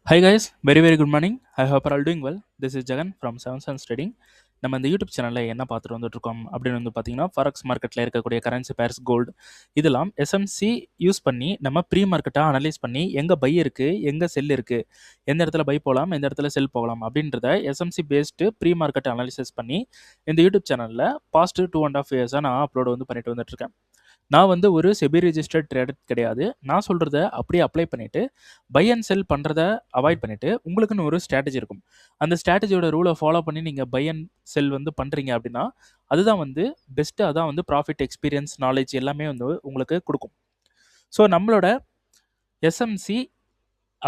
Hi guys, very good morning. I hope you're all doing well. This is Jagan from Seven Suns Trading. நம்ம இந்த YouTube சேனலில் என்ன பார்த்துட்டு வந்துட்டுருக்கோம் அப்படின்னு வந்து பார்த்தீங்கன்னா ஃபாரக்ஸ் மார்க்கெட்டில் இருக்கக்கூடிய கரன்சி பேர்ஸ் கோல்டு இதெல்லாம் எஸ்எம்சி யூஸ் பண்ணி நம்ம ப்ரீ மார்க்கெட்டாக அனலைஸ் பண்ணி எங்கே பை இருக்குது எங்கே செல் இருக்குது எந்த இடத்துல பை போகலாம் எந்த இடத்துல செல் போகலாம் அப்படின்றத SMC based pre market analysis பண்ணி இந்த யூடியூப் சேனலில் பாஸ்ட் 2.5 இயர்ஸாக நான் அப்லோட் வந்து பண்ணிட்டு வந்துட்டுருக்கேன். நான் வந்து ஒரு செபி ரிஜிஸ்டர்ட் ட்ரேடர் கிடையாது. நான் சொல்கிறத அப்படியே அப்ளை பண்ணிவிட்டு பை அண்ட் செல் பண்ணுறத அவாய்ட் பண்ணிவிட்டு உங்களுக்குன்னு ஒரு ஸ்ட்ராட்டஜி இருக்கும். அந்த ஸ்ட்ராட்டஜியோட ரூலை ஃபாலோ பண்ணி நீங்கள் பை அண்ட் செல் வந்து பண்ணுறீங்க அப்படின்னா அதுதான் வந்து பெஸ்ட்டு. அதான் வந்து ப்ராஃபிட், எக்ஸ்பீரியன்ஸ், நாலேஜ் எல்லாமே வந்து உங்களுக்கு கொடுக்கும். ஸோ நம்மளோட எஸ்எம்சி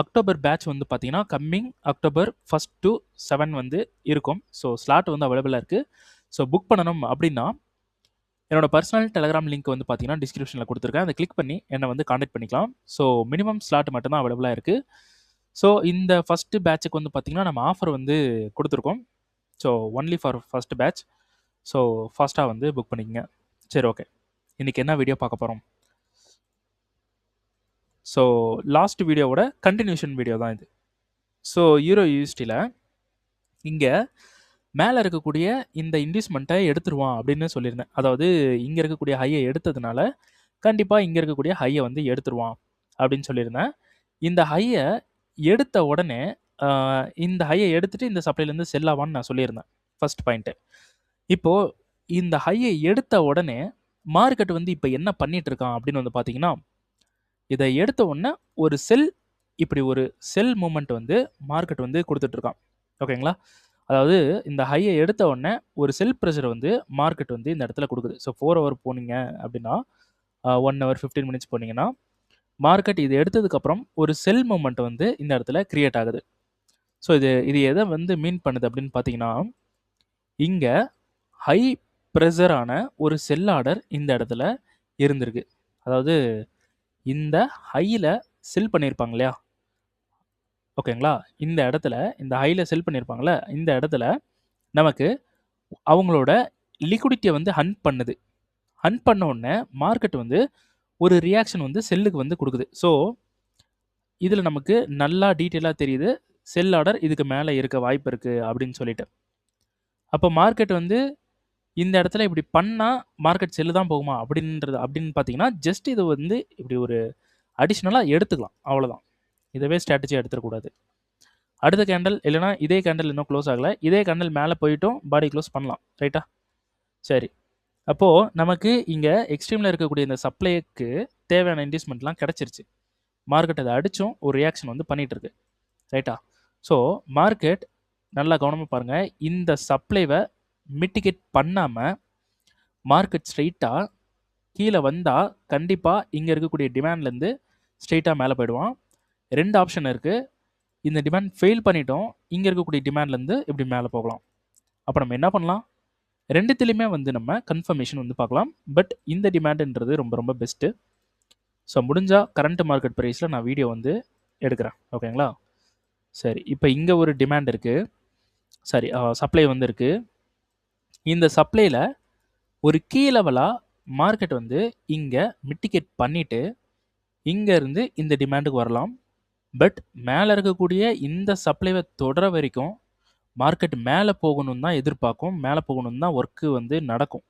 அக்டோபர் பேட்ச் வந்து பார்த்தீங்கன்னா கம்மிங் அக்டோபர் 1 to 7 வந்து இருக்கும். ஸோ ஸ்லாட் வந்து அவைலபிளாக இருக்குது. ஸோ புக் பண்ணணும் அப்படின்னா என்னோட பர்சனல் டெலகிராம் லிங்க் வந்து பார்த்தீங்கன்னா டிஸ்கிரிப்ஷனில் கொடுத்துருக்கேன். அதை கிளிக் பண்ணி என்னை வந்து காண்டாக்ட் பண்ணிக்கலாம். ஸோ மினிமம் ஸ்லாட் மட்டும்தான் அவைலபிளாக இருக்குது. ஸோ இந்த ஃபஸ்ட்டு பேட்சுக்கு வந்து பார்த்தீங்கன்னா நம்ம ஆஃபர் வந்து கொடுத்துருக்கோம். So only for first batch. So ஃபாஸ்ட்டாக வந்து புக் பண்ணிக்கங்க. சரி, ஓகே. இன்றைக்கி என்ன வீடியோ பார்க்க போகிறோம்? ஸோ லாஸ்ட் வீடியோவோட கண்டினியூஷன் வீடியோ தான் இது. ஸோ யூரோ யூஎஸ்டியில் இங்கே மேலே இருக்கக்கூடிய இந்த இன்வெஸ்ட்மெண்ட்டை எடுத்துருவான் அப்படின்னு சொல்லியிருந்தேன். அதாவது இங்கே இருக்கக்கூடிய ஹையை எடுத்ததுனால கண்டிப்பாக இங்கே இருக்கக்கூடிய ஹையை வந்து எடுத்துருவான் அப்படின்னு சொல்லியிருந்தேன். இந்த ஹையை எடுத்த உடனே இந்த ஹையை எடுத்துகிட்டு இந்த சப்ளைலேருந்து செல் ஆவான்னு நான் சொல்லியிருந்தேன். First point. இப்போது இந்த ஹையை எடுத்த உடனே மார்க்கெட் வந்து இப்போ என்ன பண்ணிகிட்டு இருக்கான் அப்படின்னு வந்து பார்த்தீங்கன்னா, இதை எடுத்த உடனே ஒரு செல், இப்படி ஒரு செல் மூமெண்ட் வந்து மார்க்கெட் வந்து கொடுத்துட்ருக்கான். ஓகேங்களா? அதாவது இந்த ஹையை எடுத்த உடனே ஒரு செல் ப்ரெஷர் வந்து மார்க்கெட் வந்து இந்த இடத்துல கொடுக்குது. ஸோ 4 ஹவர் போனீங்க அப்படின்னா 1 ஹவர் 15 மினிட்ஸ் போனீங்கன்னா மார்க்கெட் இது எடுத்ததுக்கப்புறம் ஒரு செல் மூமெண்ட் வந்து இந்த இடத்துல கிரியேட் ஆகுது. ஸோ இது எதை வந்து மீன் பண்ணுது அப்படின்னு பார்த்தீங்கன்னா, இங்கே ஹை ப்ரெஷரான ஒரு செல் ஆர்டர் இந்த இடத்துல இருந்திருக்கு. அதாவது இந்த ஹையில் செல் பண்ணியிருப்பாங்க இல்லையா? ஓகேங்களா? இந்த இடத்துல இந்த ஹையில் செல் பண்ணியிருப்பாங்கள்ல, இந்த இடத்துல நமக்கு அவங்களோட லிக்விடிட்டியை வந்து ஹண்ட் பண்ணுது. ஹண்ட் பண்ண உடனே மார்க்கெட் வந்து ஒரு ரியாக்ஷன் வந்து செல்லுக்கு வந்து கொடுக்குது. ஸோ இதில் நமக்கு நல்லா டீட்டெயிலாக தெரியுது செல் ஆர்டர் இதுக்கு மேலே இருக்க வாய்ப்பு இருக்குது அப்படின்னு சொல்லிட்டு. அப்போ மார்க்கெட் வந்து இந்த இடத்துல இப்படி பண்ணால் மார்க்கெட் செல்லு தான் போகுமா அப்படின்னு பார்த்தீங்கன்னா, ஜஸ்ட் இது வந்து இப்படி ஒரு அடிஷ்னலாக எடுத்துக்கலாம், அவ்வளோதான். இதவே ஸ்ட்ராட்டஜியாக எடுத்துடக்கூடாது. அடுத்த கேண்டல் இல்லைனா இதே கேண்டல் இன்னும் க்ளோஸ் ஆகலை, இதே கேண்டல் மேலே போயிட்டும் பாடி க்ளோஸ் பண்ணலாம். ரைட்டா? சரி. அப்போது நமக்கு இங்கே எக்ஸ்ட்ரீமில் இருக்கக்கூடிய இந்த சப்ளைக்கு தேவையான இன்வெஸ்ட்மெண்ட்லாம் கிடச்சிருச்சு. மார்க்கெட் அதை அடித்தும் ஒரு ரியாக்ஷன் வந்து பண்ணிகிட்ருக்கு. ரைட்டா? ஸோ மார்க்கெட் நல்லா கவனமாக பாருங்கள். இந்த சப்ளைவை மிட்டிகேட் பண்ணாமல் மார்க்கெட் ஸ்ட்ரெயிட்டாக கீழே வந்தால் கண்டிப்பாக இங்கே இருக்கக்கூடிய டிமாண்ட்லேருந்து ஸ்ட்ரெயிட்டாக மேலே போயிடுவான். 2 ஆப்ஷன் இருக்குது. இந்த டிமாண்ட் ஃபெயில் பண்ணிட்டோம், இங்கே இருக்கக்கூடிய டிமாண்ட்லேருந்து இப்படி மேலே போகலாம். அப்போ நம்ம என்ன பண்ணலாம்? ரெண்டுத்துலேயுமே வந்து நம்ம கன்ஃபர்மேஷன் வந்து பார்க்கலாம். பட் இந்த டிமாண்டுன்றது ரொம்ப ரொம்ப பெஸ்ட்டு. ஸோ முடிஞ்சால் கரண்ட் மார்க்கெட் ப்ரைஸில் நான் வீடியோ வந்து எடுக்கிறேன். ஓகேங்களா? சரி, இப்போ இங்கே ஒரு டிமாண்ட் இருக்குது, சரி சப்ளை வந்து இருக்குது. இந்த சப்ளையில் ஒரு கீ லெவலாக மார்க்கெட் வந்து இங்கே மிட்டிகேட் பண்ணிவிட்டு இங்கேருந்து இந்த டிமாண்டுக்கு வரலாம். பட் மேலே இருக்கக்கூடிய இந்த சப்ளைவை தொடர வரைக்கும் மார்க்கெட் மேலே போகணும்னு தான் எதிர்பார்க்கும், மேலே போகணும்னு தான் ஒர்க்கு வந்து நடக்கும்.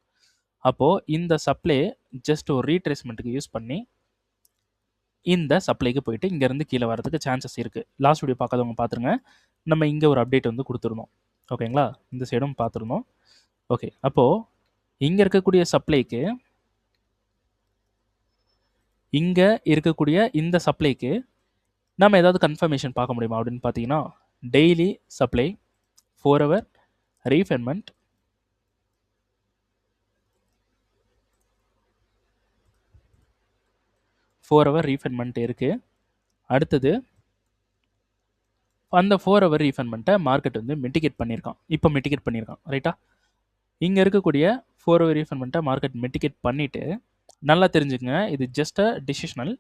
அப்போது இந்த சப்ளை ஜஸ்ட் ஒரு ரீட்ரேஸ்மெண்ட்டுக்கு யூஸ் பண்ணி இந்த சப்ளைக்கு போயிட்டு இங்கேருந்து கீழே வரதுக்கு சான்சஸ் இருக்குது. லாஸ்ட் வீடியோ பார்க்காதவங்க பார்த்துருங்க. நம்ம இங்கே ஒரு அப்டேட் வந்து கொடுத்துருந்தோம். ஓகேங்களா? இந்த சைடும் பார்த்துருந்தோம். ஓகே, அப்போது இங்கே இருக்கக்கூடிய சப்ளைக்கு, இங்கே இருக்கக்கூடிய இந்த சப்ளைக்கு நம்ம ஏதாவது கன்ஃபர்மேஷன் பார்க்க முடியுமா அப்படின்னு பார்த்தீங்கன்னா, டெய்லி சப்ளை 4 ஹவர் ரீஃபைன்மெண்ட், இருக்குது. அடுத்தது அந்த 4 ஹவர் ரீஃபைன்மெண்ட்டை மார்க்கெட் வந்து மிட்டிகேட் பண்ணியிருக்கான். ரைட்டா? இங்கே இருக்கக்கூடிய 4 ஹவர் ரீஃபைன்மெண்ட்டை மார்க்கெட் மிட்டிகேட் பண்ணிவிட்டு, நல்லா தெரிஞ்சுக்கங்க, இது ஜஸ்ட் அ டிசிஷனல்.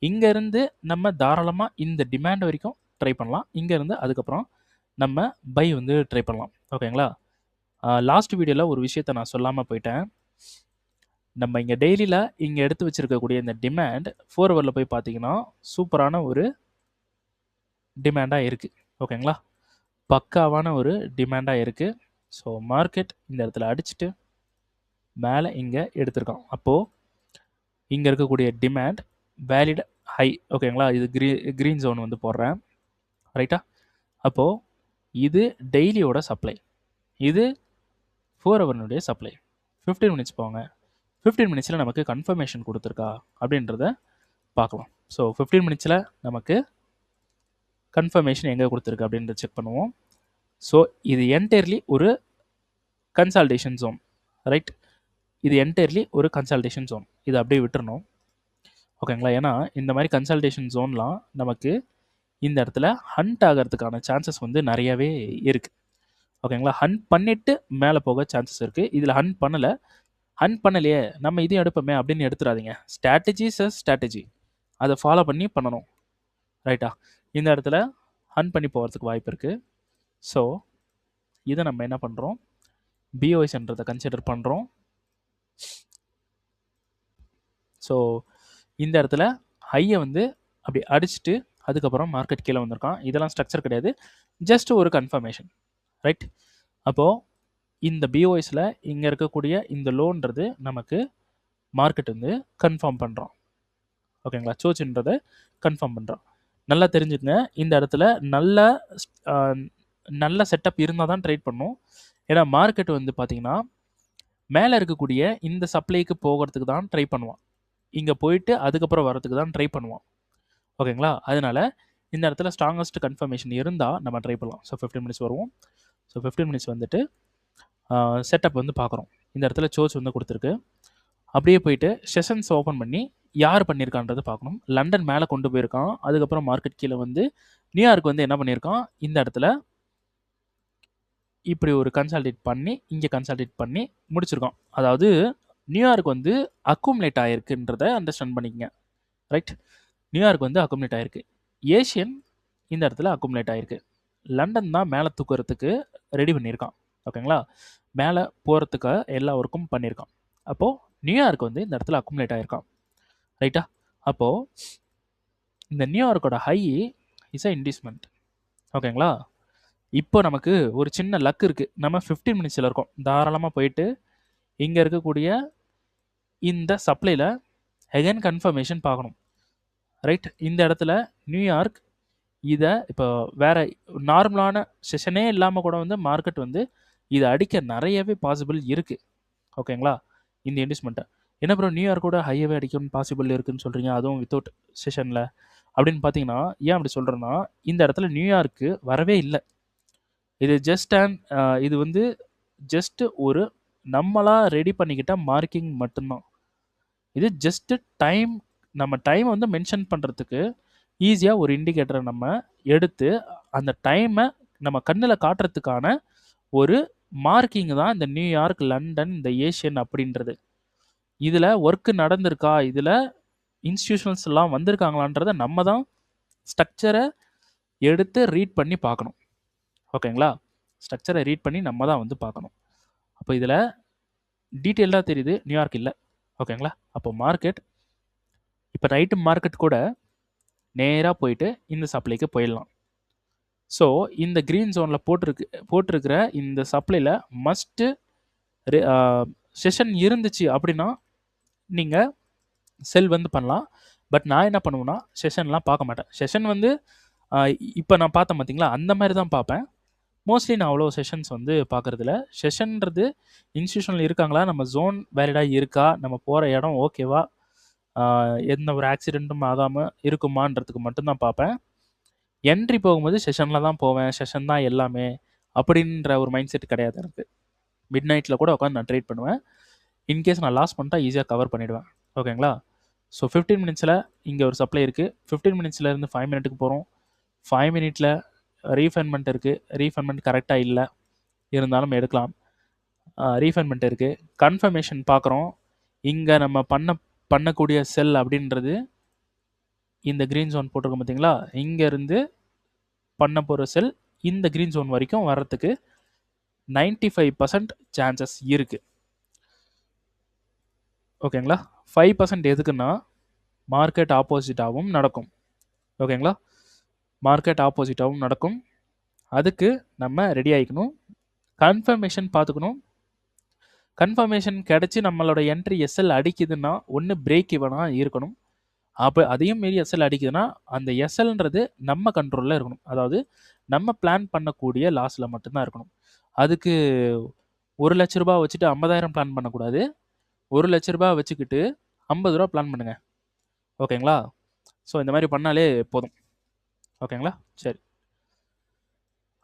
இங்கேருந்து நம்ம தாராளமாக இந்த டிமாண்ட் வரைக்கும் ட்ரை பண்ணலாம். இங்கேருந்து அதுக்கப்புறம் நம்ம பை வந்து ட்ரை பண்ணலாம். ஓகேங்களா? லாஸ்ட் வீடியோவில் ஒரு விஷயத்தை நான் சொல்லாமல் போயிட்டேன். நம்ம இங்கே டெய்லியில் இங்கே எடுத்து வச்சுருக்கக்கூடிய இந்த டிமாண்ட் 4 ஹவரில் போய் பார்த்தீங்கன்னா சூப்பரான ஒரு டிமாண்டாக இருக்குது. ஓகேங்களா, பக்காவான ஒரு டிமாண்டாக இருக்குது. ஸோ மார்க்கெட் இந்த இடத்துல அடிச்சுட்டு மேலே இங்கே எடுத்திருக்கோம். அப்போது இங்கே இருக்கக்கூடிய டிமாண்ட் வேலிட் ஹை. ஓகேங்களா, இது க்ரீன் ஜோன் வந்து போடுறேன். ரைட்டா, அப்போது இது டெய்லியோட சப்ளை, இது 4 ஹவர்னுடைய சப்ளை. 15 மினிட்ஸ் போங்க. 15 மினிட்ஸில் நமக்கு கன்ஃபர்மேஷன் கொடுத்துருக்கா அப்படின்றத பார்க்கலாம். ஸோ 15 மினிட்ஸில் நமக்கு கன்ஃபர்மேஷன் எங்கே கொடுத்துருக்கு அப்படின்றத செக் பண்ணுவோம். ஸோ இது என்டையர்லி ஒரு கன்சால்டேஷன் ஜோன். ரைட், இது என்டையர்லி ஒரு கன்சால்டேஷன் ஜோன். இது அப்படியே விட்டுறணும். ஓகேங்களா, ஏன்னா இந்த மாதிரி கன்சல்டேஷன் ஜோன்லாம் நமக்கு இந்த இடத்துல ஹண்ட் ஆகிறதுக்கான சான்சஸ் வந்து நிறையவே இருக்குது. ஓகேங்களா, ஹண்ட் பண்ணிவிட்டு மேலே போக சான்சஸ் இருக்குது. இதில் ஹண்ட் பண்ணலையே நம்ம இதையும் எடுப்போமே அப்படின்னு எடுத்துடாதீங்க. ஸ்ட்ராட்டஜி அதை ஃபாலோ பண்ணி பண்ணணும். ரைட்டா, இந்த இடத்துல ஹண்ட் பண்ணி போகிறதுக்கு வாய்ப்பு இருக்குது. ஸோ இதை நம்ம என்ன பண்ணுறோம், பிஓஎஸ்ன்றதை கன்சிடர் பண்ணுறோம். ஸோ இந்த இடத்துல ஹையை வந்து அப்படி அடிச்சுட்டு அதுக்கப்புறம் மார்க்கெட் கீழே வந்திருக்கான். இதெல்லாம் ஸ்ட்ரக்சர் கிடையாது, ஜஸ்ட் ஒரு கன்ஃபர்மேஷன். ரைட், அப்போது இந்த பிஓஎஸில் இங்கே இருக்கக்கூடிய இந்த லோன்றது நமக்கு மார்க்கெட் வந்து கன்ஃபார்ம் பண்ணுறோம். ஓகேங்களா, சோச்சுன்றதை கன்ஃபார்ம் பண்ணுறோம். நல்லா தெரிஞ்சுக்கங்க, இந்த இடத்துல நல்ல செட்டப் இருந்தால் தான் ட்ரேட் பண்ணும். ஏன்னா மார்க்கெட் வந்து பார்த்திங்கன்னா மேலே இருக்கக்கூடிய இந்த சப்ளைக்கு போகிறதுக்கு தான் ட்ரை பண்ணுவான். இங்கே போயிட்டு அதுக்கப்புறம் வரதுக்கு தான் ட்ரை பண்ணுவான். ஓகேங்களா, அதனால் இந்த இடத்துல ஸ்ட்ராங்கஸ்ட் கன்ஃபர்மேஷன் இருந்தால் நம்ம ட்ரை பண்ணலாம். ஸோ 15 மினிட்ஸ் வருவோம். ஸோ 15 மினிட்ஸ் வந்துட்டு செட்டப் வந்து பார்க்குறோம். இந்த இடத்துல சோர்ச் வந்து கொடுத்துருக்கு. அப்படியே போயிட்டு செஷன்ஸ் ஓப்பன் பண்ணி யார் பண்ணியிருக்கான்றது பார்க்கணும். லண்டன் மேலே கொண்டு போயிருக்கான். அதுக்கப்புறம் மார்க்கெட் கீழே வந்து நியூயார்க் வந்து என்ன பண்ணியிருக்கான், இந்த இடத்துல இப்படி ஒரு கன்சல்டேட் பண்ணி இங்கே கன்சல்டேட் பண்ணி முடிச்சிருக்கோம். அதாவது நியூயார்க் வந்து அக்குமுலேட் ஆகிருக்குன்றதை அண்டர்ஸ்டாண்ட் பண்ணிக்கங்க. ரைட், நியூயார்க் வந்து அக்குமுலேட் ஆகிருக்கு. ஏஷியன் இந்த இடத்துல அக்குமுலேட் ஆகிருக்கு. லண்டன் தான் மேலே தூக்குறதுக்கு ரெடி பண்ணியிருக்கான். ஓகேங்களா, மேலே போகிறதுக்கு எல்லா ஒர்க்கும் பண்ணியிருக்கான். அப்போது நியூயார்க் வந்து இந்த இடத்துல அக்குமுலேட் ஆகிருக்கான். ரைட்டா, அப்போது இந்த நியூயார்க்கோட ஹை இஸ் அ இன்டிஸ்மெண்ட். ஓகேங்களா, இப்போ நமக்கு ஒரு சின்ன லக் இருக்குது. நம்ம 15 மினிட்ஸில் இருக்கோம். தாராளமாக போயிட்டு இங்கே இருக்கக்கூடிய இந்த சப்ளையில் அகைன் கன்ஃபர்மேஷன் பார்க்கணும். ரைட், இந்த இடத்துல நியூயார்க் இதை இப்போ வேறு நார்மலான செஷனே இல்லாமல் கூட வந்து மார்க்கெட் வந்து இதை அடிக்க நிறையவே பாசிபிள் இருக்குது. ஓகேங்களா, இந்த இன்டிஸ்மெண்ட்டை என்ன ப்ரோ நியூயார்க்கோட ஹையவே அடிக்கணும்னு பாசிபிள் இருக்குதுன்னு சொல்கிறீங்க, அதுவும் வித்தவுட் செஷனில் அப்படின்னு பார்த்தீங்கன்னா, ஏன் அப்படி சொல்கிறேன்னா இந்த இடத்துல நியூயார்க்கு வரவே இல்லை. இது இது வந்து ஜஸ்ட்டு ஒரு நம்மளாக ரெடி பண்ணிக்கிட்ட மார்க்கிங் மட்டும்தான். இது ஜஸ்ட்டு நம்ம டைம் வந்து மென்ஷன் பண்ணுறதுக்கு ஈஸியாக ஒரு இண்டிகேட்டரை நம்ம எடுத்து அந்த டைமை நம்ம கண்ணில் காட்டுறதுக்கான ஒரு மார்க்கிங் தான் இந்த நியூயார்க், லண்டன், இந்த ஏஷியன் அப்படின்றது. இதில் ஒர்க்கு நடந்திருக்கா, இதில் இன்ஸ்டிடியூஷன்ஸ் எல்லாம் வந்திருக்காங்களான்றதை நம்ம தான் ஸ்ட்ரக்சரை எடுத்து ரீட் பண்ணி பார்க்கணும். ஓகேங்களா, ஸ்ட்ரக்சரை ரீட் பண்ணி நம்ம தான் வந்து பார்க்கணும். அப்போ இதில் டீட்டெயில்டாக தெரியுது நியூயார்க் இல்லை. ஓகேங்களா, அப்போ மார்க்கெட் இப்போ நைட்டு மார்க்கெட் கூட நேராக போயிட்டு இந்த சப்ளைக்கு போயிடலாம். ஸோ இந்த க்ரீன் ஜோனில் போட்டிருக்கிற இந்த சப்ளையில் மஸ்ட்டு செஷன் இருந்துச்சு அப்படின்னா நீங்கள் செல் வந்து பண்ணலாம். பட் நான் என்ன பண்ணுவேன்னா செஷன்லாம் பார்க்க மாட்டேன். செஷன் வந்து இப்போ நான் பார்த்தேன் பார்த்தீங்களா, அந்த மாதிரி தான் பார்ப்பேன். மோஸ்ட்லி நான் அவ்வளோ செஷன்ஸ் வந்து பார்க்குறதில்ல. செஷன்றது இன்ஸ்டியூஷனில் இருக்காங்களா, நம்ம ஜோன் வேலிடாக இருக்கா, நம்ம போகிற இடம் ஓகேவா, எந்த ஒரு ஆக்சிடெண்ட்டும் ஆகாமல் இருக்குமான்றதுக்கு மட்டும்தான் பார்ப்பேன். என்ட்ரி போகும்போது செஷனில் தான் போவேன், செஷன் தான் எல்லாமே அப்படின்ற ஒரு மைண்ட் செட் கிடையாது எனக்கு. மிட் நைட்டில் கூட உட்காந்து நான் ட்ரேட் பண்ணுவேன். இன்கேஸ் நான் லாஸ் பண்ணிட்டா ஈஸியாக கவர் பண்ணிவிடுவேன். ஓகேங்களா, ஸோ 15 மினிட்ஸில் இங்கே ஒரு சப்ளை இருக்குது. 15 மினிட்ஸ்லேருந்து 5 மினிட்டுக்கு போகிறோம். 5 மினிட்டில் ரீஃபைன்மெண்ட் இருக்குது. ரீஃபைன்மெண்ட் கரெக்டாக இல்லை, இருந்தாலும் எடுக்கலாம். ரீஃபைன்மெண்ட் இருக்குது. கன்ஃபர்மேஷன் பார்க்குறோம். இங்கே நம்ம பண்ணக்கூடிய செல் அப்படின்றது இந்த க்ரீன் ஜோன் போட்டிருக்கோம் பார்த்தீங்களா, இங்கேருந்து பண்ண போகிற செல் இந்த க்ரீன் ஜோன் வரைக்கும் வர்றதுக்கு 95% சான்சஸ் இருக்குது. ஓகேங்களா, 5% எதுக்குன்னா மார்க்கெட் ஆப்போசிட்டாகவும் நடக்கும். ஓகேங்களா, மார்க்கெட் ஆப்போசிட்டாகவும் நடக்கும். அதுக்கு நம்ம ரெடி ஆகிக்கணும். கன்ஃபர்மேஷன் பார்த்துக்கணும். கன்ஃபர்மேஷன் கிடச்சி நம்மளோட என்ட்ரி எஸ்எல் அடிக்குதுன்னா ஒன்று பிரேக் ஈவனாக இருக்கணும். அப்போ அதையும் மீறி எஸ்எல் அடிக்குதுன்னா அந்த எஸ்எல்ன்றது நம்ம கண்ட்ரோலில் இருக்கணும். அதாவது நம்ம பிளான் பண்ணக்கூடிய லாஸில் மட்டும்தான் இருக்கணும். அதுக்கு 1,00,000 ரூபா வச்சுட்டு 50,000 பிளான் பண்ணக்கூடாது. 1,00,000 ரூபா வச்சுக்கிட்டு 50 ரூபா பிளான் பண்ணுங்க. ஓகேங்களா? ஸோ இந்த மாதிரி பண்ணாலே போதும். ஓகேங்களா? சரி.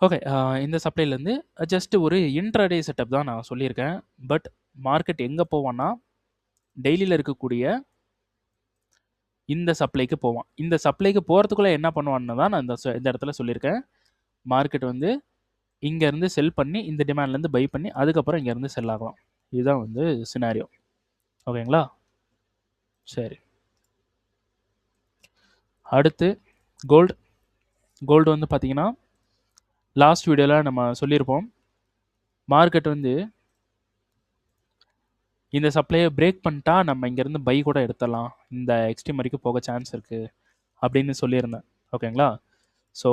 ஓகே. இந்த சப்ளைலேருந்து ஜஸ்ட் ஒரு இன்ட்ராடே செட்டப் தான் நான் சொல்லியிருக்கேன். பட் மார்க்கெட் எங்கே போவான்னா டெய்லியில் இருக்கக்கூடிய இந்த சப்ளைக்கு போவான். இந்த சப்ளைக்கு போகிறதுக்குள்ளே என்ன பண்ணுவான்னு தான் நான் இந்த இடத்துல சொல்லியிருக்கேன். மார்க்கெட் வந்து இங்கேருந்து செல் பண்ணி இந்த டிமாண்ட்லேருந்து பை பண்ணி அதுக்கப்புறம் இங்கேருந்து செல் ஆகலாம். இதுதான் வந்து சினாரியோ. ஓகேங்களா? சரி. அடுத்து கோல்டு வந்து பார்த்தீங்கன்னா லாஸ்ட் வீடியோவில் நம்ம சொல்லியிருப்போம். மார்க்கெட் வந்து இந்த சப்ளையை பிரேக் பண்ணிட்டா நம்ம இங்கேருந்து பை கூட எடுத்துடலாம், இந்த எக்ஸ்ட்ரீம் வரைக்கும் போக சான்ஸ் இருக்குது அப்படின்னு சொல்லியிருந்தேன். ஓகேங்களா? ஸோ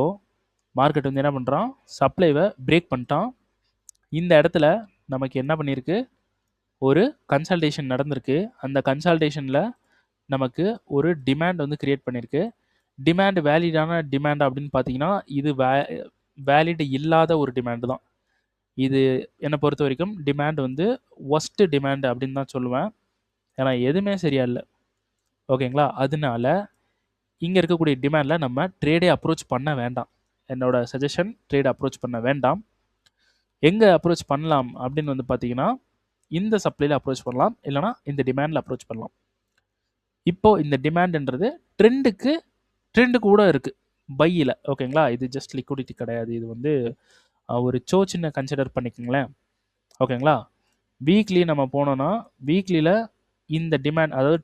மார்க்கெட் வந்து என்ன பண்ணுறான், சப்ளைவை பிரேக் பண்ணிட்டான். இந்த இடத்துல நமக்கு என்ன பண்ணியிருக்கு, ஒரு கன்சல்டேஷன் நடந்திருக்கு. அந்த கன்சல்டேஷனில் நமக்கு ஒரு டிமாண்ட் வந்து கிரியேட் பண்ணியிருக்கு. டிமாண்ட் வேலிடான டிமாண்ட் அப்படின்னு பார்த்தீங்கன்னா இது வேலிட் இல்லாத ஒரு டிமாண்டு தான். இது என்னை பொறுத்த வரைக்கும் டிமாண்ட் வந்து ஒஸ்ட்டு டிமாண்ட் அப்படின்னு தான் சொல்லுவேன். ஏன்னா எதுவுமே சரியா இல்லை. ஓகேங்களா? அதனால இங்கே இருக்கக்கூடிய டிமாண்டில் நம்ம ட்ரேடே அப்ரோச் பண்ண வேண்டாம். என்னோட சஜஷன், ட்ரேட் அப்ரோச் பண்ண வேண்டாம். எங்கே அப்ரோச் பண்ணலாம் அப்படின்னு வந்து பார்த்தீங்கன்னா இந்த சப்ளையில் அப்ரோச் பண்ணலாம், இல்லைனா இந்த டிமாண்டில் அப்ரோச் பண்ணலாம். இப்போது இந்த டிமாண்டுன்றது ட்ரெண்டு கூட இருக்குது பையில். ஓகேங்களா? இது ஜஸ்ட் லிக்விடிட்டி கிடையாது. இது வந்து ஒரு சின்ன கன்சிடர் பண்ணிக்கோங்களேன். ஓகேங்களா? வீக்லி நம்ம போனோன்னா வீக்லியில் இந்த டிமாண்ட், அதாவது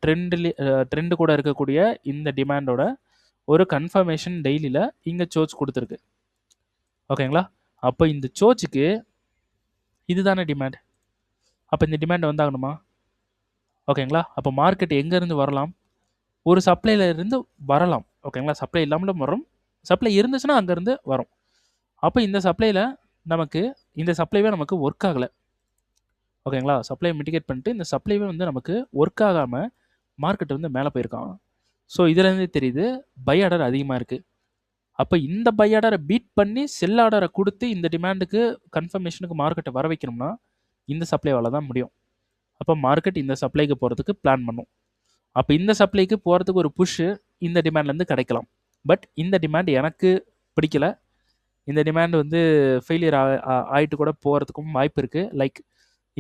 ட்ரெண்டு கூட இருக்கக்கூடிய இந்த டிமாண்டோட ஒரு கன்ஃபர்மேஷன் டெய்லியில் இங்கே சோச் கொடுத்துருக்கு. ஓகேங்களா? அப்போ இந்த சோச்சுக்கு இதுதானே டிமாண்ட். அப்போ இந்த டிமாண்ட் வந்தாகணுமா? ஓகேங்களா? அப்போ மார்க்கெட் எங்கேருந்து வரலாம், ஒரு சப்ளையில் இருந்து வரலாம். ஓகேங்களா? சப்ளை இல்லாமலும் வரும், சப்ளை இருந்துச்சுன்னா அங்கேருந்து வரும். அப்போ இந்த சப்ளையில் நமக்கு இந்த சப்ளைவே நமக்கு ஒர்க் ஆகலை. ஓகேங்களா? சப்ளை மிட்டிகேட் பண்ணிட்டு இந்த சப்ளைவே வந்து நமக்கு ஒர்க் ஆகாமல் மார்க்கெட் வந்து மேலே போயிருக்கான். ஸோ இதுலேருந்தே தெரியுது பை ஆர்டர் அதிகமாக இருக்குது. அப்போ இந்த பை ஆர்டரை பீட் பண்ணி செல் ஆர்டரை கொடுத்து இந்த டிமாண்டுக்கு கன்ஃபர்மேஷனுக்கு மார்க்கெட்டை வர வைக்கணும்னா இந்த சப்ளைவால் தான் முடியும். அப்போ மார்க்கெட் இந்த சப்ளைக்கு போகிறதுக்கு பிளான் பண்ணும். அப்போ இந்த சப்ளைக்கு போகிறதுக்கு ஒரு புஷ்ஷு இந்த டிமாண்ட்லேருந்து கிடைக்கலாம். பட் இந்த டிமாண்ட் எனக்கு பிடிக்கல. இந்த டிமாண்ட் வந்து ஃபெயிலியர் ஆகிட்டு கூட போகிறதுக்கும் வாய்ப்பு இருக்குது. லைக்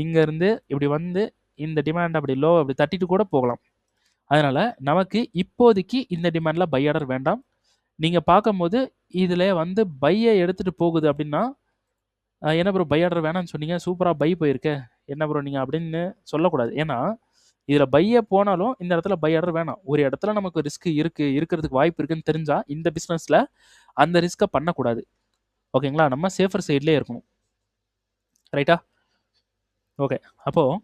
இங்கேருந்து இப்படி வந்து இந்த டிமாண்ட் அப்படி அப்படி தட்டிட்டு கூட போகலாம். அதனால் நமக்கு இப்போதைக்கு இந்த டிமாண்டில் பை ஆர்டர் வேண்டாம். நீங்கள் பார்க்கும்போது இதில் வந்து பையை எடுத்துகிட்டு போகுது அப்படின்னா, என்ன ப்ரோ பை ஆர்டர் வேணாம்னு சொன்னீங்க, சூப்பராக பை போயிருக்க, என்ன ப்ரோ நீங்கள் அப்படின்னு சொல்லக்கூடாது. ஏன்னா இதில் பையே போனாலும் இந்த இடத்துல பை ஆர்டர் வேணாம். ஒரு இடத்துல நமக்கு ரிஸ்க் இருக்கிறதுக்கு வாய்ப்பு இருக்குன்னு தெரிஞ்சால் இந்த பிஸ்னஸில் அந்த ரிஸ்க்கை பண்ணக்கூடாது. ஓகேங்களா? நம்ம சேஃபர் சைட்லேயே இருக்கணும். ரைட்டா? ஓகே. அப்போது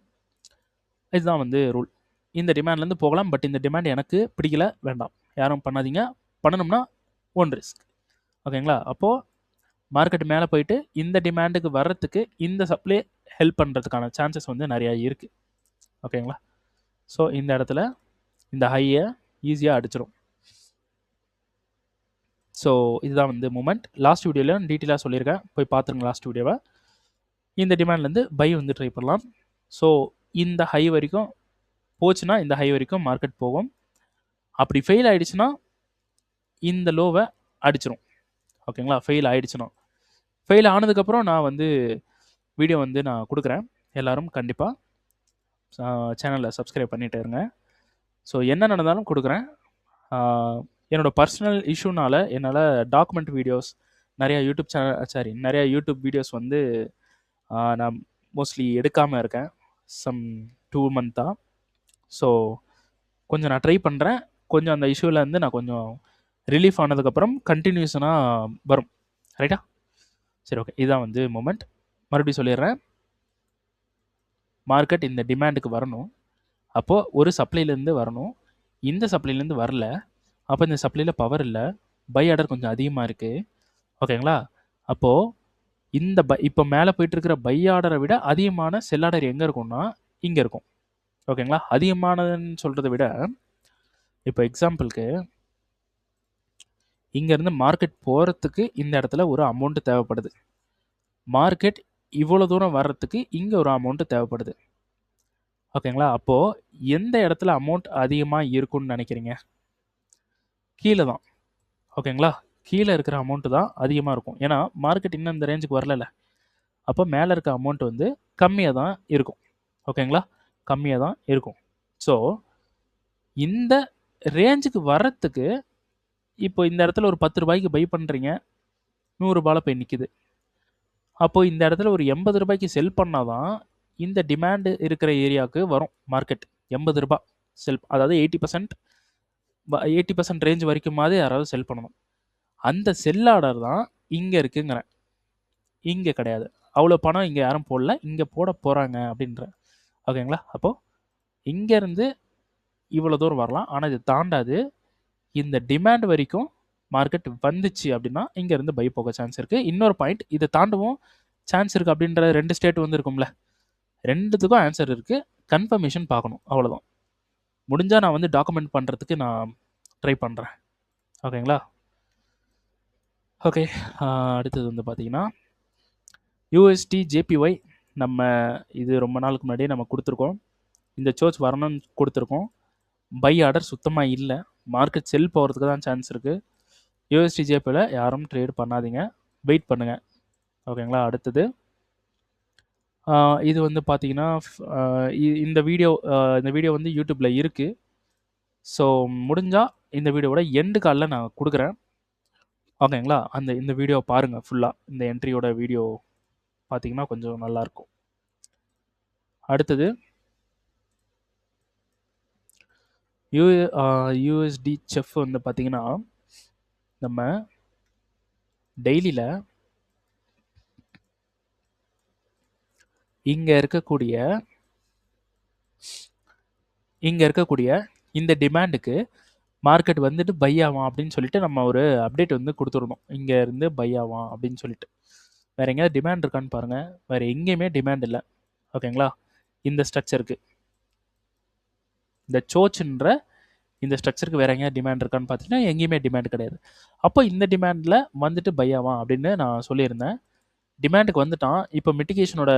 இதுதான் வந்து ரூல். இந்த டிமாண்ட்லேருந்து போகலாம், பட் இந்த டிமாண்ட் எனக்கு பிடிக்கல, வேண்டாம், யாரும் பண்ணாதீங்க. பண்ணணும்னா ஓன் ரிஸ்க். ஓகேங்களா? அப்போது மார்க்கெட் மேலே போயிட்டு இந்த டிமாண்டுக்கு வர்றதுக்கு இந்த சப்ளை ஹெல்ப் பண்ணுறதுக்கான சான்சஸ் வந்து நிறையா இருக்குது. ஓகேங்களா? ஸோ இந்த இடத்துல இந்த ஹையை ஈஸியாக அடிச்சிடும். ஸோ இதுதான் வந்து மூமெண்ட். லாஸ்ட் வீடியோவில் டீட்டெயிலாக சொல்லியிருக்கேன், போய் பார்த்துருங்க லாஸ்ட் வீடியோவை. இந்த டிமாண்ட்லேருந்து பை வந்து ட்ரை பண்ணலாம். ஸோ இந்த ஹை வரைக்கும் போச்சுன்னா இந்த ஹை வரைக்கும் மார்க்கெட் போகும். அப்படி ஃபெயில் ஆகிடுச்சுன்னா இந்த லோவை அடிச்சிடும். ஓகேங்களா? ஃபெயில் ஆகிடுச்சுன்னா, ஃபெயில் ஆனதுக்கப்புறம் நான் வந்து வீடியோ வந்து நான் கொடுக்குறேன். எல்லோரும் கண்டிப்பாக சேனலில் சப்ஸ்கிரைப் பண்ணிகிட்டே இருங்க. ஸோ என்ன நடந்தாலும் கொடுக்குறேன். என்னோடய பர்சனல் இஷ்யூனால் என்னால் டாக்குமெண்ட் வீடியோஸ் நிறையா யூடியூப் வீடியோஸ் வந்து நான் மோஸ்ட்லி எடுக்காமல் இருக்கேன் சம் 2 மந்த்தாக. ஸோ கொஞ்சம் நான் ட்ரை பண்ணுறேன். கொஞ்சம் அந்த இஷ்யூலேருந்து நான் கொஞ்சம் ரிலீஃப் ஆனதுக்கப்புறம் கண்டினியூஸனாக வரும். ரைட்டா? சரி, ஓகே. இதுதான் வந்து மூமெண்ட். மறுபடியும் சொல்லிடுறேன், மார்க்கெட் இந்த டிமாண்டுக்கு வரணும். அப்போது ஒரு சப்ளைலேருந்து வரணும். இந்த சப்ளைலேருந்து வரல, அப்போ இந்த சப்ளையில் பவர் இல்லை. பை ஆர்டர் கொஞ்சம் அதிகமாக இருக்குது. ஓகேங்களா? அப்போது இந்த இப்போ மேலே போயிட்டு இருக்கிற பை ஆர்டரை விட அதிகமான செல் ஆர்டர் எங்கே இருக்கும்னா இங்கே இருக்கும். ஓகேங்களா? அதிகமானதுன்னு சொல்கிறத விட இப்போ எக்ஸாம்பிளுக்கு இங்கேருந்து மார்க்கெட் போகிறதுக்கு இந்த இடத்துல ஒரு அமௌண்ட் தேவைப்படுது. மார்க்கெட் இவ்வளோ தூரம் வர்றதுக்கு இங்கே ஒரு அமௌண்ட் தேவைப்படுது. ஓகேங்களா? அப்போது எந்த இடத்துல அமௌண்ட் அதிகமாக இருக்கும்னு நினைக்கிறீங்க? கீழே தான். ஓகேங்களா? கீழே இருக்கிற அமௌண்ட்டு தான் அதிகமாக இருக்கும். ஏன்னா மார்க்கெட் இன்னும் இந்த ரேஞ்சுக்கு வரல. அப்போ மேலே இருக்க அமௌண்ட் வந்து கம்மியாக தான் இருக்கும். ஓகேங்களா? கம்மியாக தான் இருக்கும். ஸோ இந்த ரேஞ்சுக்கு வர்றதுக்கு இப்போ இந்த இடத்துல ஒரு 10 ரூபாய்க்கு பை பண்ணுறீங்க, 100 ரூபாயில் போய் நிற்கிது. அப்போது இந்த இடத்துல ஒரு 80 ரூபாய்க்கு செல் பண்ணால் தான் இந்த டிமாண்டு இருக்கிற ஏரியாவுக்கு வரும் மார்க்கெட். 80 ரூபாய் செல், அதாவது 80% ரேஞ்ச் வரைக்குமாவது யாராவது செல் பண்ணணும். அந்த செல் ஆர்டர் தான் இங்கே இருக்குங்கிறேன். இங்கே கிடையாது. அவ்வளோ பணம் இங்கே யாரும் போடல, இங்கே போட போகிறாங்க அப்படின்றேன். ஓகேங்களா? அப்போது இங்கேருந்து இவ்வளோ தூரம் வரலாம், ஆனால் இது தாண்டாது. இந்த டிமாண்ட் வரைக்கும் மார்க்கெட் வந்துச்சு அப்படின்னா இங்கேருந்து பை போக சான்ஸ் இருக்குது. இன்னொரு பாயிண்ட், இதை தாண்டவும் சான்ஸ் இருக்குது அப்படின்ற 2 ஸ்டேட் வந்து இருக்கும்ல, 2த்துக்கும் ஆன்சர் இருக்குது. கன்ஃபர்மேஷன் பார்க்கணும், அவ்வளோதான். முடிஞ்சால் நான் வந்து டாக்குமெண்ட் பண்ணுறதுக்கு நான் ட்ரை பண்ணுறேன். ஓகேங்களா? ஓகே, அடுத்தது வந்து பார்த்தீங்கன்னா யூஎஸ்டி ஜேபிஒய். நம்ம இது ரொம்ப நாளுக்கு முன்னாடியே நம்ம கொடுத்துருக்கோம். இந்த சோர்ஸ் வரணும்னு கொடுத்துருக்கோம். பை ஆர்டர் சுத்தமாக இல்லை. மார்க்கெட் செல் போகிறதுக்கு தான் சான்ஸ் இருக்குது. யூஎஸ்டி ஜேபியில் யாரும் ட்ரேட் பண்ணாதீங்க, வெயிட் பண்ணுங்கள். ஓகேங்களா? அடுத்தது இது வந்து பார்த்தீங்கன்னா இந்த வீடியோ வந்து யூடியூப்பில் இருக்குது. ஸோ முடிஞ்சால் இந்த வீடியோவோட எண்டு காலில் நான் கொடுக்குறேன். ஓகேங்களா? இந்த வீடியோ பாருங்கள் ஃபுல்லாக. இந்த என்ட்ரியோட வீடியோ பார்த்தீங்கன்னா கொஞ்சம் நல்லாயிருக்கும். அடுத்தது யூஎஸ்டி செஃப் வந்து பார்த்தீங்கன்னா நம்ம டெய்லியில் இங்கே இருக்கக்கூடிய இந்த டிமாண்டுக்கு மார்க்கெட் வந்துட்டு பை ஆகும் அப்படின்னு சொல்லிட்டு நம்ம ஒரு அப்டேட் வந்து கொடுத்துருந்தோம். இங்கே இருந்து பை ஆகும் அப்படின்னு சொல்லிட்டு. வேறு எங்கேயாவது டிமாண்ட் இருக்கான்னு பாருங்கள். வேறு எங்கேயுமே டிமாண்ட் இல்லை. ஓகேங்களா? இந்த ஸ்ட்ரக்சருக்கு, இந்த சோச்சுன்ற இந்த ஸ்ட்ரக்சருக்கு வேறு எங்கேயாவது டிமாண்ட் இருக்கான்னு பார்த்தீங்கன்னா எங்கேயுமே டிமாண்ட் கிடையாது. அப்போ இந்த டிமாண்டில் வந்துட்டு பை ஆகும் அப்படின்னு நான் சொல்லியிருந்தேன். டிமாண்டுக்கு வந்துட்டான். இப்போ மிட்டிகேஷனோட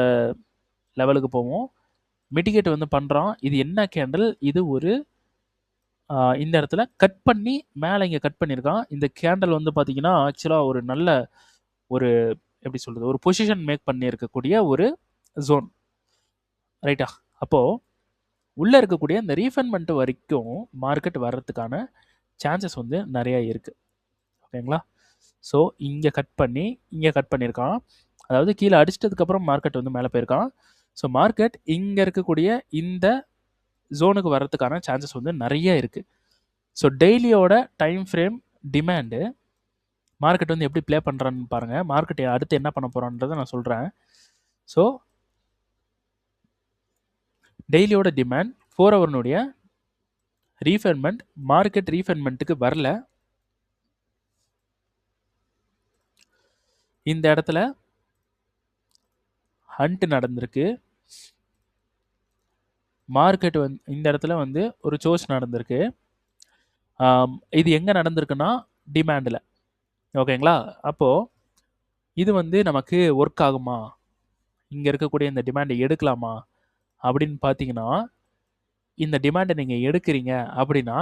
லெவலுக்கு போவோம். மிட்டிகேட் வந்து பண்ணுறான். இது என்ன கேண்டில்? இது ஒரு இந்த இடத்துல கட் பண்ணி மேலே இங்கே கட் பண்ணியிருக்கான். இந்த கேண்டில் வந்து பார்த்தீங்கன்னா ஆக்சுவலாக ஒரு நல்ல ஒரு எப்படி சொல்கிறது, ஒரு பொசிஷன் மேக் பண்ணியிருக்கக்கூடிய ஒரு ஜோன், ரைட்டா? அப்போது உள்ளே இருக்கக்கூடிய இந்த ரீஃபண்ட்மெண்ட் வரைக்கும் மார்க்கெட் வர்றதுக்கான சான்சஸ் வந்து நிறையா இருக்குது. ஓகேங்களா? ஸோ இங்கே கட் பண்ணி இங்கே கட் பண்ணியிருக்கான். அதாவது கீழே அடிச்சிட்டதுக்கப்புறம் மார்க்கெட் வந்து மேலே போயிருக்கான். ஸோ மார்க்கெட் இங்கே இருக்கக்கூடிய இந்த ஜோனுக்கு வர்றதுக்கான சான்சஸ் வந்து நிறைய இருக்குது. ஸோ டெய்லியோட டைம் ஃப்ரேம் டிமாண்டு மார்க்கெட் வந்து எப்படி ப்ளே பண்ணுறான்னு பாருங்கள். மார்க்கெட் அடுத்து என்ன பண்ண போகிறான்றதை நான் சொல்கிறேன். ஸோ டெய்லியோட டிமாண்ட் 4 ஹவர்னுடைய ரீஃபண்ட்மெண்ட், மார்க்கெட் ரீஃபண்ட்மெண்ட்டுக்கு வரல. இந்த இடத்துல ஹண்ட் நடந்திருக்கு. மார்க்கெட் வந்து இந்த இடத்துல வந்து ஒரு சோர்ஸ் நடந்திருக்கு. இது எங்கே நடந்திருக்குன்னா டிமாண்டில். ஓகேங்களா? அப்போது இது வந்து நமக்கு ஒர்க் ஆகுமா, இங்கே இருக்கக்கூடிய இந்த டிமாண்டை எடுக்கலாமா அப்படின்னு பார்த்தீங்கன்னா, இந்த டிமாண்டை நீங்கள் எடுக்கிறீங்க அப்படின்னா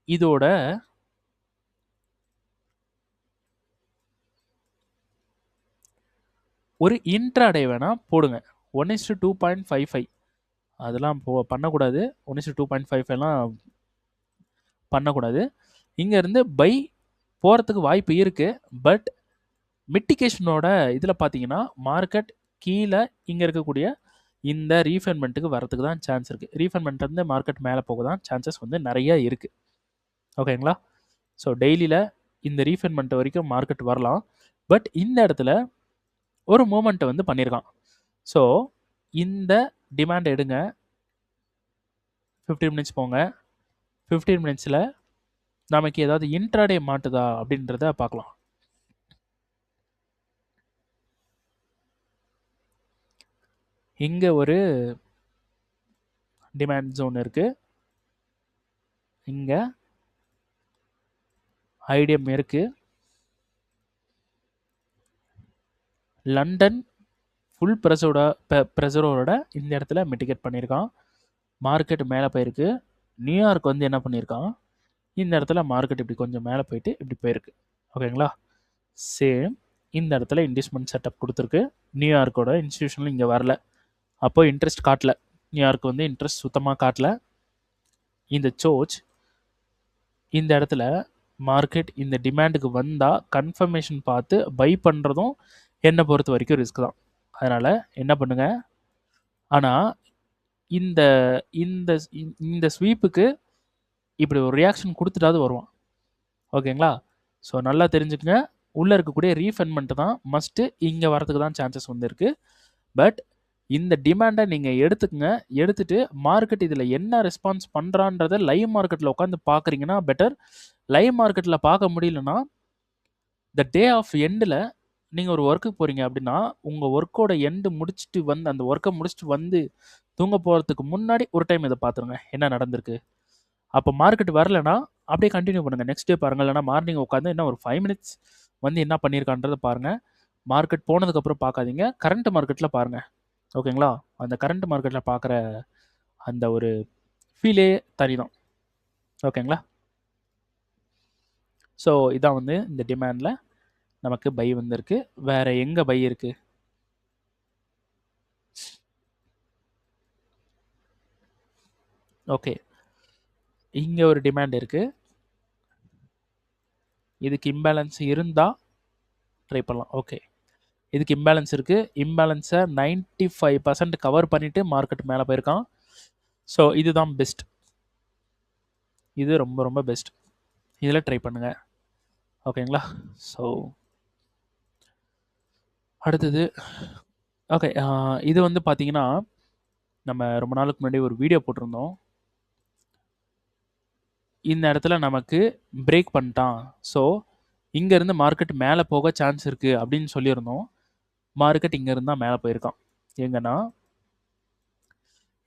இதோட ஒரு இன்ட்ராடே வேணால் போடுங்க. 1:2.55 அதெல்லாம் பண்ணக்கூடாது. 1:2.55லாம் பண்ணக்கூடாது. இங்கேருந்து பை போகிறதுக்கு வாய்ப்பு இருக்குது. பட் மிட்டிகேஷனோட இதில் பார்த்தீங்கன்னா மார்க்கெட் கீழே இங்கே இருக்கக்கூடிய இந்த ரீஃபண்ட்மெண்ட்டுக்கு வரதுக்கு தான் சான்ஸ் இருக்குது. ரீஃபண்ட்மெண்ட்லேருந்து மார்க்கெட் மேலே போக தான் சான்சஸ் வந்து நிறையா இருக்குது. ஓகேங்களா? ஸோ டெய்லியில் இந்த ரீஃபண்ட்மெண்ட் வரைக்கும் மார்க்கெட் வரலாம். பட் இந்த இடத்துல ஒரு மூமெண்ட்டை வந்து பண்ணியிருக்கான். ஸோ இந்த டிமாண்ட் எடுங்க. 15 மினிட்ஸ் போங்க. 15 மினிட்ஸில் நமக்கு ஏதாவது இன்ட்ராடே மாட்டுதா அப்படின்றத பார்க்கலாம். இங்க ஒரு டிமாண்ட் ஜோன் இருக்கு. இங்க ஐடிஎம் இருக்கு. லண்டன் ஃபுல் ப்ரெஷரோட இந்த இடத்துல மிட்டிகேட் பண்ணியிருக்கான். மார்க்கெட் மேலே போயிருக்கு. நியூயார்க் வந்து என்ன பண்ணியிருக்கான், இந்த இடத்துல மார்க்கெட் இப்படி கொஞ்சம் மேலே போயிட்டு இப்படி போயிருக்கு. ஓகேங்களா? சேம் இந்த இடத்துல இன்வெஸ்ட்மெண்ட் செட்டப் கொடுத்துருக்கு. நியூயார்க்கோட இன்ஸ்டியூஷனில் இங்கே வரல. அப்போ இன்ட்ரெஸ்ட் காட்டல. நியூயார்க் வந்து இன்ட்ரெஸ்ட் சுத்தமாக காட்டல. இந்த சோச் இந்த இடத்துல மார்க்கெட் இந்த டிமாண்டுக்கு வந்தால் கன்ஃபர்மேஷன் பார்த்து பை பண்ணுறதும் என்னை பொறுத்த வரைக்கும் ரிஸ்க் தான். அதனால் என்ன பண்ணுங்க, ஆனால் இந்த இந்த இந்த ஸ்வீப்புக்கு இப்படி ஒரு ரியாக்ஷன் கொடுத்துட்டாவது வருவான். ஓகேங்களா? ஸோ நல்லா தெரிஞ்சுக்கங்க, உள்ளே இருக்கக்கூடிய ரீஃபண்ட்மெண்ட் தான் மஸ்ட்டு இங்கே வரதுக்கு தான் சான்சஸ் வந்து இருக்குது. பட் இந்த டிமாண்டை நீங்கள் எடுத்துக்கங்க. எடுத்துகிட்டு மார்க்கெட் இதில் என்ன ரெஸ்பான்ஸ் பண்ணுறான்றதை லைவ் மார்க்கெட்டில் உட்காந்து பார்க்குறீங்கன்னா பெட்டர். லைவ் மார்க்கெட்டில் பார்க்க முடியலன்னா த டே ஆஃப் எண்டில் நீங்கள் ஒரு ஒர்க்குக்கு போகிறீங்க அப்படின்னா உங்கள் ஒர்க்கோட எண்டு முடிச்சுட்டு வந்து அந்த ஒர்க்கை முடிச்சுட்டு வந்து தூங்க போகிறதுக்கு முன்னாடி ஒரு டைம் இதை பார்த்துருங்க என்ன நடந்திருக்கு. அப்போ மார்க்கெட் வரலைன்னா அப்படியே கண்டினியூ பண்ணுங்கள். நெக்ஸ்ட் டே பாருங்கள். இல்லைனா மார்னிங் உட்காந்து என்ன ஒரு 5 மினிட்ஸ் வந்து என்ன பண்ணியிருக்கான்றதை பாருங்கள். மார்க்கெட் போனதுக்கப்புறம் பார்க்காதீங்க. கரண்ட் மார்க்கெட்டில் பாருங்கள். ஓகேங்களா? அந்த கரண்ட் மார்க்கெட்டில் பார்க்குற அந்த ஒரு ஃபீலே தனி தான். ஓகேங்களா? ஸோ இதான் வந்து இந்த டிமாண்டில் நமக்கு பை வந்திருக்கு. வேறு எங்கே பை இருக்குது? ஓகே, இங்கே ஒரு டிமாண்ட் இருக்குது. இதுக்கு இம்பேலன்ஸ் இருந்தால் ட்ரை பண்ணலாம். ஓகே, இதுக்கு இம்பேலன்ஸ் இருக்குது. இம்பேலன்ஸை 95% கவர் பண்ணிவிட்டு மார்க்கெட் மேலே போயிருக்கான். ஸோ இதுதான் பெஸ்ட். இது ரொம்ப ரொம்ப பெஸ்ட். இதில் ட்ரை பண்ணுங்கள். ஓகேங்களா? ஸோ அடுத்தது ஓகே, இது வந்து பார்த்தீங்கன்னா நம்ம ரொம்ப நாளுக்கு முன்னாடி ஒரு வீடியோ போட்டிருந்தோம். இந்த இடத்துல நமக்கு பிரேக் பண்ணிட்டான், ஸோ இங்கேருந்து மார்க்கெட் மேலே போக சான்ஸ் இருக்குது அப்படின்னு சொல்லியிருந்தோம். மார்க்கெட் இங்கே இருந்தால் மேலே போயிருக்கான். எங்கன்னா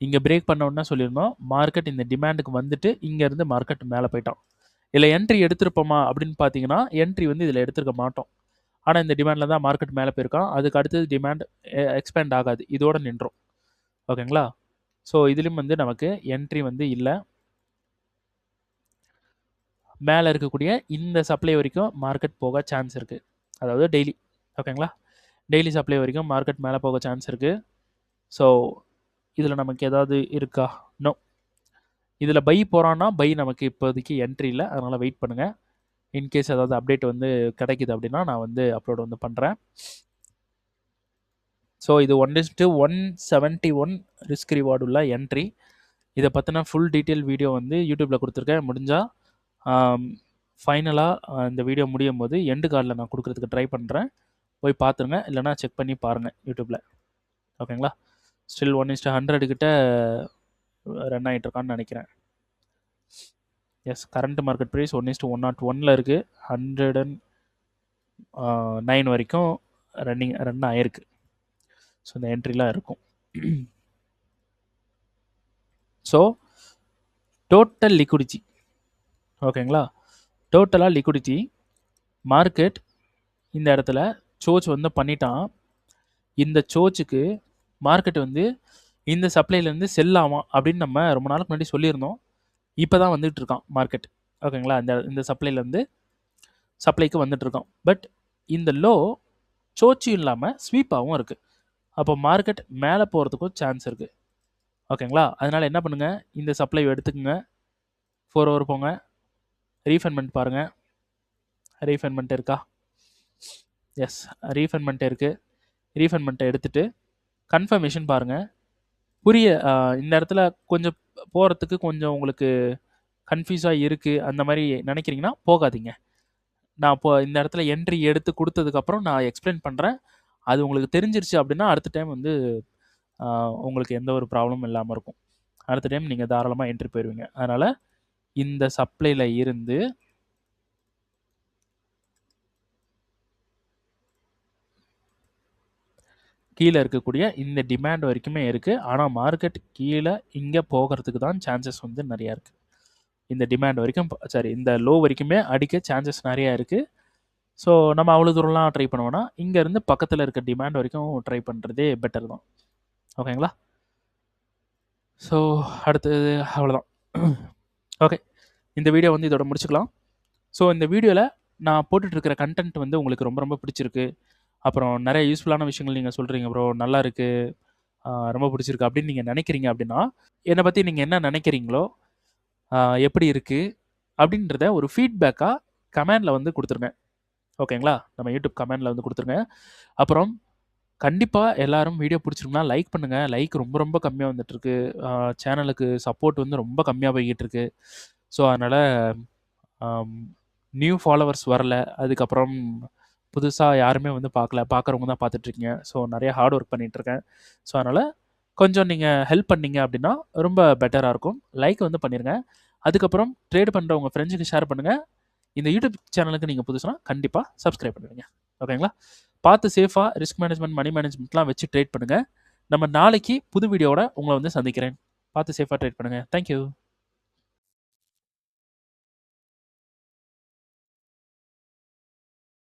இங்கே பிரேக் பண்ண உடனே சொல்லியிருந்தோம் மார்க்கெட் இந்த டிமாண்டுக்கு வந்துட்டு இங்கேருந்து மார்க்கெட் மேலே போயிட்டான். இதில் என்ட்ரி எடுத்திருப்போமா அப்படின்னு பார்த்தீங்கன்னா என்ட்ரி வந்து இதில் எடுத்துருக்க மாட்டோம். ஆனால் இந்த டிமாண்டில் தான் மார்க்கெட் மேலே போயிருக்கான். அதுக்கு அடுத்தது டிமாண்ட் எக்ஸ்பேண்ட் ஆகாது, இதோட நின்றோம். ஓகேங்களா? ஸோ இதுலேயும் வந்து நமக்கு என்ட்ரி வந்து இல்லை. மேலே இருக்கக்கூடிய இந்த சப்ளை வரைக்கும் மார்க்கெட் போக சான்ஸ் இருக்குது. அதாவது டெய்லி. ஓகேங்களா? டெய்லி சப்ளை வரைக்கும் மார்க்கெட் மேலே போக சான்ஸ் இருக்குது. ஸோ இதில் நமக்கு ஏதாவது இருக்கா? நோ. இதில் பை போகிறான்னா பை நமக்கு இப்போதைக்கு என்ட்ரி இல்லை. அதனால் வெயிட் பண்ணுங்கள். இன்கேஸ் ஏதாவது அப்டேட் வந்து கிடைக்குது அப்படின்னா நான் வந்து அப்லோட் வந்து பண்ணுறேன். ஸோ இது 1:171 ரிஸ்க் ரிவார்டு உள்ள என்ட்ரி. இதை பற்றின ஃபுல் டீட்டெயில் வீடியோ வந்து யூடியூப்பில் கொடுத்துருக்கேன். முடிஞ்சால் ஃபைனலாக இந்த வீடியோ முடியும் போது எண்டு கார்டில் நான் கொடுக்குறதுக்கு ட்ரை பண்ணுறேன். போய் பார்த்துருங்க, இல்லைனா செக் பண்ணி பாருங்கள் யூடியூப்பில். ஓகேங்களா? ஸ்டில் 1:100 கிட்ட ரன் ஆகிட்டுருக்கான்னு நினைக்கிறேன். எஸ், கரண்ட் மார்க்கெட் ப்ரைஸ் 1:101 இருக்குது. 109 வரைக்கும் ரன் ஆகிருக்கு. ஸோ இந்த என்ட்ரிலாம் இருக்கும். So total liquidity. ஓகேங்களா? டோட்டலாக லிக்விடிட்டி மார்க்கெட் இந்த இடத்துல சோச் வந்து பண்ணிட்டான். இந்த சோச்சுக்கு மார்க்கெட் வந்து இந்த சப்ளைலேருந்து செல் ஆகும் அப்படின்னு நம்ம ரொம்ப நாளுக்கு முன்னாடி சொல்லியிருந்தோம். இப்போ தான் வந்துட்டு இருக்கான் மார்க்கெட். ஓகேங்களா? இந்த சப்ளைலேருந்து சப்ளைக்கு வந்துட்டு இருக்கோம். பட் இந்த லோ சோச்சும் இல்லாமல் ஸ்வீப்பாகவும் இருக்குது. அப்போ மார்க்கெட் மேலே போகிறதுக்கும் சான்ஸ் இருக்குது. ஓகேங்களா? அதனால் என்ன பண்ணுங்கள், இந்த சப்ளை எடுத்துக்கோங்க. 4 ஹவர் போங்க, ரீஃபண்ட்மெண்ட் பாருங்கள். ரீஃபண்ட்மெண்ட் இருக்கா? எஸ், ரீஃபண்ட்மெண்ட் இருக்குது. ரீஃபண்ட்மெண்ட்டை எடுத்துகிட்டு கன்ஃபர்மேஷன் பாருங்கள். இந்த இடத்துல கொஞ்சம் போகிறதுக்கு கொஞ்சம் உங்களுக்கு கன்ஃபியூஸாக இருக்குது அந்த மாதிரி நினைக்கிறீங்கன்னா போகாதீங்க. நான் இப்போ இந்த இடத்துல என்ட்ரி எடுத்து கொடுத்ததுக்கப்புறம் நான் எக்ஸ்பிளைன் பண்ணுறேன். அது உங்களுக்கு தெரிஞ்சிருச்சு அப்படின்னா அடுத்த டைம் வந்து உங்களுக்கு எந்த ஒரு ப்ராப்ளமும் இல்லாமல் இருக்கும். அடுத்த டைம் நீங்கள் தாராளமாக என்ட்ரி போயிடுவீங்க. அதனால் இந்த சப்ளையில் இருந்து கீழே இருக்கக்கூடிய இந்த டிமாண்ட் வரைக்குமே இருக்குது. ஆனால் மார்க்கெட் கீழே இங்கே போகிறதுக்கு தான் சான்சஸ் வந்து நிறையா இருக்குது. இந்த டிமாண்ட் வரைக்கும் இந்த லோ வரைக்குமே அடிக்க சான்சஸ் நிறையா இருக்குது. ஸோ நம்ம அவ்வளோ தூரம்லாம் ட்ரை பண்ணுவோன்னா இங்கேருந்து பக்கத்தில் இருக்க டிமாண்ட் வரைக்கும் ட்ரை பண்ணுறதே பெட்டர் தான். ஓகேங்களா? ஸோ அடுத்தது அவ்வளோதான். ஓகே, இந்த வீடியோ வந்து இதோட முடிச்சுக்கலாம். ஸோ இந்த வீடியோவில் நான் போட்டுட்ருக்கிற கண்டென்ட் வந்து உங்களுக்கு ரொம்ப ரொம்ப பிடிச்சிருக்கு, அப்புறம் நிறைய யூஸ்ஃபுல்லான விஷயங்கள் நீங்கள் சொல்கிறீங்க ப்ரோ, நல்லா இருக்குது, ரொம்ப பிடிச்சிருக்கு அப்படின்னு நீங்கள் நினைக்கிறீங்க அப்படின்னா, என்னை பற்றி நீங்கள் என்ன நினைக்கிறீங்களோ, எப்படி இருக்குது அப்படின்றத ஒரு ஃபீட்பேக்காக கமெண்டில் வந்து கொடுத்துருங்க. ஓகேங்களா? நம்ம யூடியூப் கமெண்டில் வந்து கொடுத்துருங்க. அப்புறம் கண்டிப்பாக எல்லாரும் வீடியோ பிடிச்சிருக்குன்னா லைக் பண்ணுங்கள். லைக் ரொம்ப ரொம்ப கம்மியாக வந்துட்டுருக்கு. சேனலுக்கு சப்போர்ட் வந்து ரொம்ப கம்மியாக போய்கிட்டு இருக்கு. ஸோ அதனால் நியூ ஃபாலோவர்ஸ் வரல. அதுக்கப்புறம் புதுசாக யாருமே வந்து பார்க்கல. பார்க்குறவங்க தான் பார்த்துட்ருக்கீங்க. ஸோ நிறைய ஹார்ட் ஒர்க் பண்ணிகிட்ருக்கேன். ஸோ அதனால் கொஞ்சம் நீங்கள் ஹெல்ப் பண்ணீங்க அப்படின்னா ரொம்ப பெட்டராக இருக்கும். லைக் வந்து பண்ணிடுங்க. அதுக்கப்புறம் ட்ரேட் பண்ணுற உங்கள் ஃப்ரெண்ட்ஸுக்கு ஷேர் பண்ணுங்கள். இந்த யூடியூப் சேனலுக்கு நீங்கள் புதுசுனா கண்டிப்பாக சப்ஸ்கிரைப் பண்ணிடுங்க. ஓகேங்களா? பார்த்து சேஃபாக ரிஸ்க் மேனேஜ்மெண்ட், மணி மேனேஜ்மெண்ட்லாம் வச்சு ட்ரேட் பண்ணுங்கள். நம்ம நாளைக்கு புது வீடியோவோட உங்களை வந்து சந்திக்கிறேன். பார்த்து சேஃபாக ட்ரேட் பண்ணுங்கள். தேங்க்யூ.